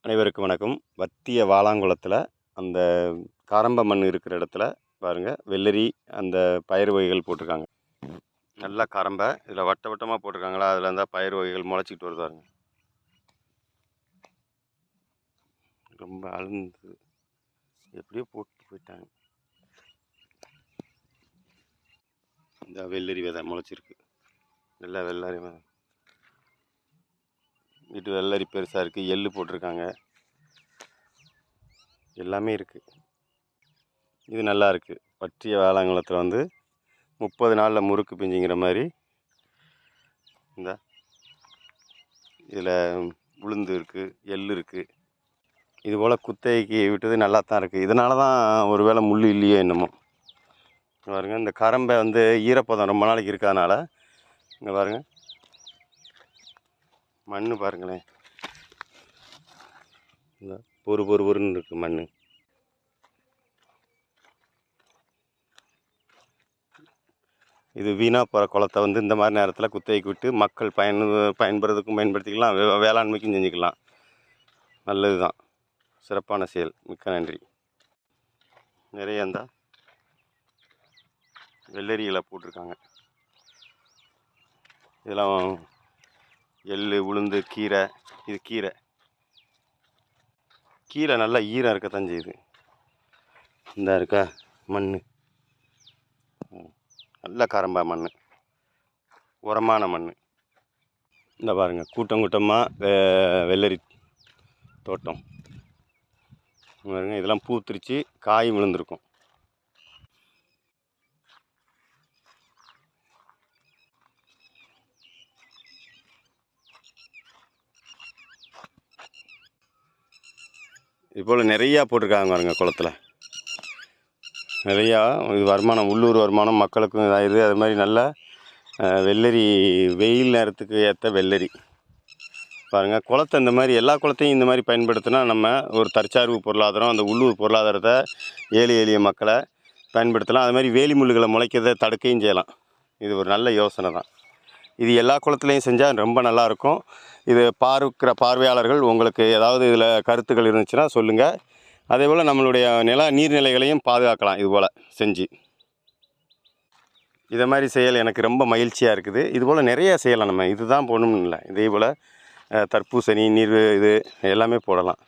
அனைவருக்கும் வணக்கம். வத்திய வாலாங்குளத்தில் அந்த கரம்ப மண் இருக்கிற இடத்துல பாருங்கள், வெள்ளரி அந்த பயிர் வகைகள் போட்டிருக்காங்க. நல்லா கரம்பை இதில் வட்ட வட்டமாக போட்டிருக்காங்களா, அதில் இருந்தால் பயிர் வகைகள் முளைச்சிக்கிட்டு வருதாருங்க. ரொம்ப அழுந்து எப்படியோ போட்டு போயிட்டாங்க. இந்த வெள்ளரி விதை முளைச்சிருக்கு. நல்லா வெள்ளரி விதை, வீட்டு வெள்ளரி பெருசாக இருக்குது. எள்ளு போட்டிருக்காங்க, எல்லாமே இருக்குது. இது நல்லா இருக்குது. வற்றிய வேளாங்குளத்தில் 30 நாளில் முறுக்கு பிஞ்சிங்கிற மாதிரி இந்த இதில் உளுந்து இருக்குது, எள் இருக்குது. இதுபோல் குத்தகைக்கு விட்டது நல்லா தான் இருக்குது. இதனால தான் ஒரு வேளை முள் இல்லையோ என்னமோ. பாருங்கள், இந்த கரம்பை ஈரப்பதம் ரொம்ப நாளைக்கு இருக்கிறதுனால இங்கே பாருங்கள், மண் பாருங்களேன், இந்த பொறுன்னு இருக்குது மண். இது வீணாக போகிற குளத்தை இந்த மாதிரி நேரத்தில் குத்தகைக்கு விட்டு மக்கள் பயன்படுறதுக்கும் பயன்படுத்திக்கலாம், வேளாண்மைக்கும் செஞ்சுக்கலாம். நல்லது தான், சிறப்பான செயல். மிக்க நன்றி. நிறைய இந்த வெள்ளரிகளை போட்டிருக்காங்க. இதெல்லாம் எள், உளுந்து, கீரை. இது கீரை நல்லா ஈரம் இருக்கத்தான் செய்யுது. இந்த இருக்கா மண், நல்ல கரம்பா மண், உரமான மண். இந்த பாருங்கள், கூட்டமாக வெள்ளரி தோட்டம் பாருங்கள். இதெல்லாம் பூத்திருச்சு, காய் விழுந்திருக்கும். இதுபோல் நிறையா போட்டிருக்காங்க பாருங்க குளத்தில். நிறையா இது வருமானம், உள்ளூர் வருமானம் மக்களுக்கும் இதாகிடுது. அது மாதிரி நல்ல வெள்ளரி, வெயில் நேரத்துக்கு ஏற்ற வெள்ளரி பாருங்கள். குளத்தை இந்த மாதிரி எல்லா குளத்தையும் இந்த மாதிரி பயன்படுத்தினா நம்ம ஒரு தற்சார்பு பொருளாதாரம், அந்த உள்ளூர் பொருளாதாரத்தை எளிய மக்களை பயன்படுத்தலாம். அது மாதிரி வேலி முள்ளுகளை முளைக்கிறத தடுக்கையும் செய்யலாம். இது ஒரு நல்ல யோசனை தான். இது எல்லா குளத்துலையும் செஞ்சால் ரொம்ப நல்லாயிருக்கும். இது பார்க்கிற பார்வையாளர்கள் உங்களுக்கு ஏதாவது இதில் கருத்துக்கள் இருந்துச்சுன்னா சொல்லுங்கள். அதேபோல் நம்மளுடைய நீர்நிலைகளையும் பாதுகாக்கலாம் இதுபோல் செஞ்சு. இதை மாதிரி செயல் எனக்கு ரொம்ப மகிழ்ச்சியாக இருக்குது. இதுபோல் நிறைய செய்யலாம் நம்ம. இதுதான் போடணும்னு இல்லை, இதே போல் தர்பூசணி, இது எல்லாமே போடலாம்.